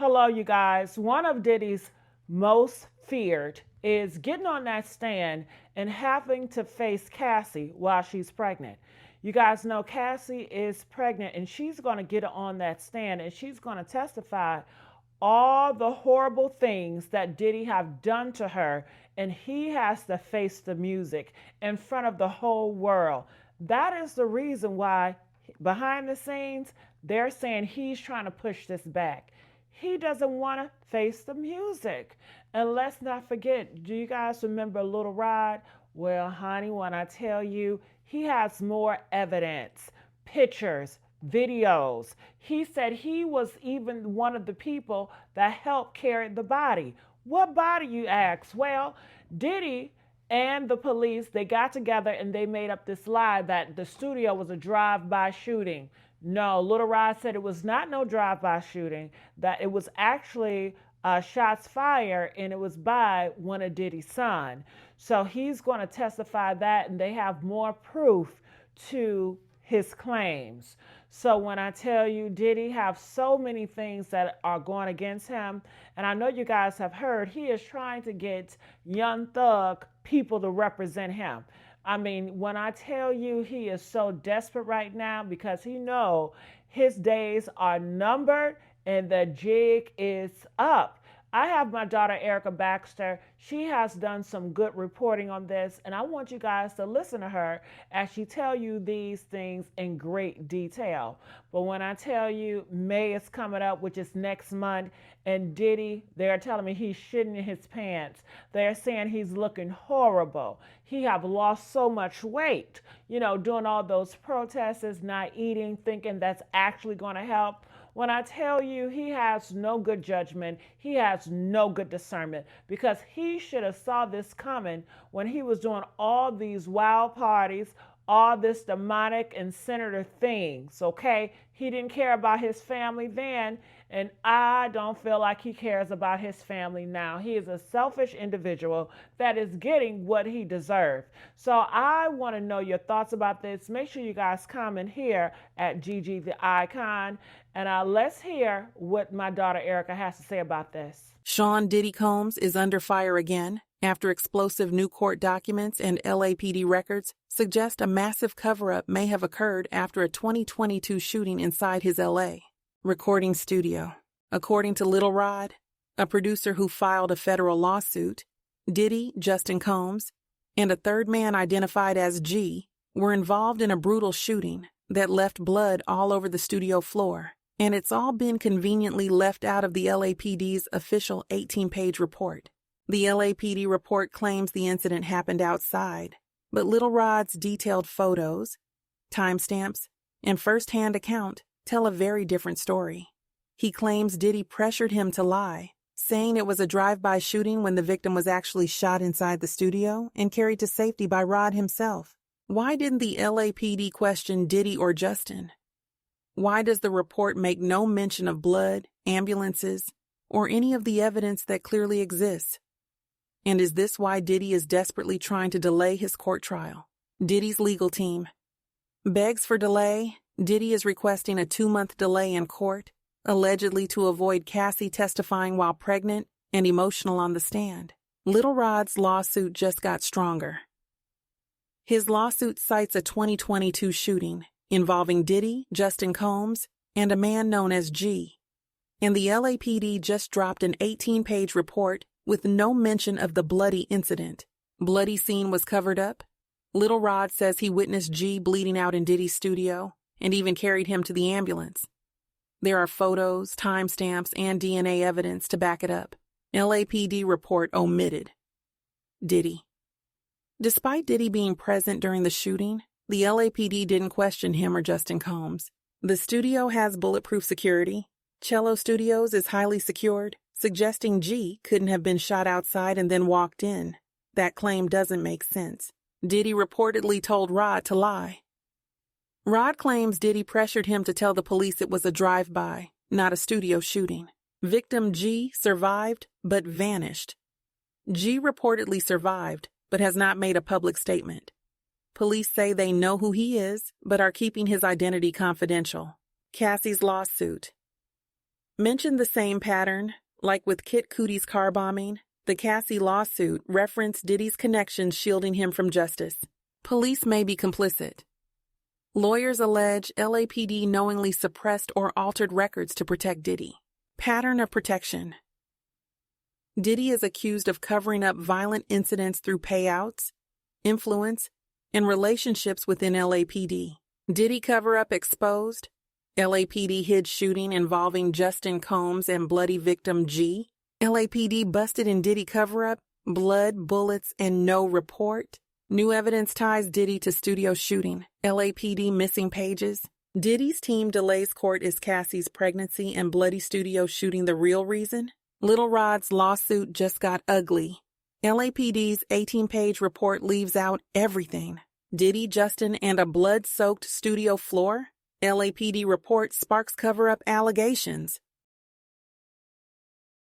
Hello, you guys. One of Diddy's most feared is getting on that stand and having to face Cassie while she's pregnant. You guys know Cassie is pregnant and she's going to get on that stand and she's going to testify all the horrible things that Diddy have done to her, and he has to face the music in front of the whole world. That is the reason why behind the scenes they're saying he's trying to push this back. He doesn't want to face the music. And let's not forget, do you guys remember Little Rod? Well, honey, when I tell you, he has more evidence, pictures, videos. He said he was even one of the people that helped carry the body. What body, you ask? Well, Diddy and the police, they got together and they made up this lie that the studio was a drive-by shooting. No, Little Rod said it was not no drive-by shooting, that it was actually shots fired and it was by one of Diddy's son. So he's going to testify that, and they have more proof to his claims. So when I tell you Diddy have so many things that are going against him, and I know you guys have heard, he is trying to get Young Thug people to represent him. I mean, when I tell you he is so desperate right now because he know his days are numbered and the jig is up. I have my daughter Erica Baxter. She has done some good reporting on this, and I want you guys to listen to her as she tell you these things in great detail. But when I tell you May is coming up, which is next month, and Diddy, they're telling me he's shitting in his pants. They're saying he's looking horrible. He have lost so much weight, doing all those protests, not eating, thinking that's actually going to help. When I tell you he has no good judgment, he has no good discernment, because he should have saw this coming when he was doing all these wild parties, all this demonic and sinister things, okay? He didn't care about his family then, and I don't feel like he cares about his family now. He is a selfish individual that is getting what he deserved. So I want to know your thoughts about this. Make sure you guys comment here at Gigi the Icon, and let's hear what my daughter Erica has to say about this. Sean Diddy Combs is under fire again after explosive new court documents and LAPD records suggest a massive cover-up may have occurred after a 2022 shooting inside his LA recording studio. According to Little Rod, a producer who filed a federal lawsuit, Diddy, Justin Combs, and a third man identified as G were involved in a brutal shooting that left blood all over the studio floor, and it's all been conveniently left out of the LAPD's official 18-page report. The LAPD report claims the incident happened outside, but Little Rod's detailed photos, timestamps, and first-hand account tell a very different story. He claims Diddy pressured him to lie, saying it was a drive-by shooting when the victim was actually shot inside the studio and carried to safety by Rod himself. Why didn't the LAPD question Diddy or Justin? Why does the report make no mention of blood, ambulances, or any of the evidence that clearly exists? And is this why Diddy is desperately trying to delay his court trial? Diddy's legal team begs for delay. Diddy is requesting a 2-month delay in court, allegedly to avoid Cassie testifying while pregnant and emotional on the stand. Little Rod's lawsuit just got stronger. His lawsuit cites a 2022 shooting involving Diddy, Justin Combs, and a man known as G. And the LAPD just dropped an 18-page report with no mention of the bloody incident. Bloody scene was covered up. Little Rod says he witnessed G bleeding out in Diddy's studio and even carried him to the ambulance. There are photos, timestamps, and DNA evidence to back it up. LAPD report omitted. Diddy. Despite Diddy being present during the shooting, the LAPD didn't question him or Justin Combs. The studio has bulletproof security. Cello Studios is highly secured, suggesting G couldn't have been shot outside and then walked in. That claim doesn't make sense. Diddy reportedly told Rod to lie. Rod claims Diddy pressured him to tell the police it was a drive-by, not a studio shooting. Victim G survived, but vanished. G reportedly survived, but has not made a public statement. Police say they know who he is, but are keeping his identity confidential. Cassie's lawsuit. Mention the same pattern, like with Kit Cootie's car bombing. The Cassie lawsuit referenced Diddy's connections shielding him from justice. Police may be complicit. Lawyers allege LAPD knowingly suppressed or altered records to protect Diddy. Pattern of protection. Diddy is accused of covering up violent incidents through payouts, influence, and relationships within LAPD. Diddy cover-up exposed. LAPD hid shooting involving Justin Combs and bloody victim G. LAPD busted in Diddy cover-up, blood, bullets, and no report. New evidence ties Diddy to studio shooting. LAPD missing pages. Diddy's team delays court. Is Cassie's pregnancy and bloody studio shooting the real reason? Little Rod's lawsuit just got ugly. LAPD's 18-page report leaves out everything. Diddy, Justin, and a blood-soaked studio floor? LAPD report sparks cover-up allegations.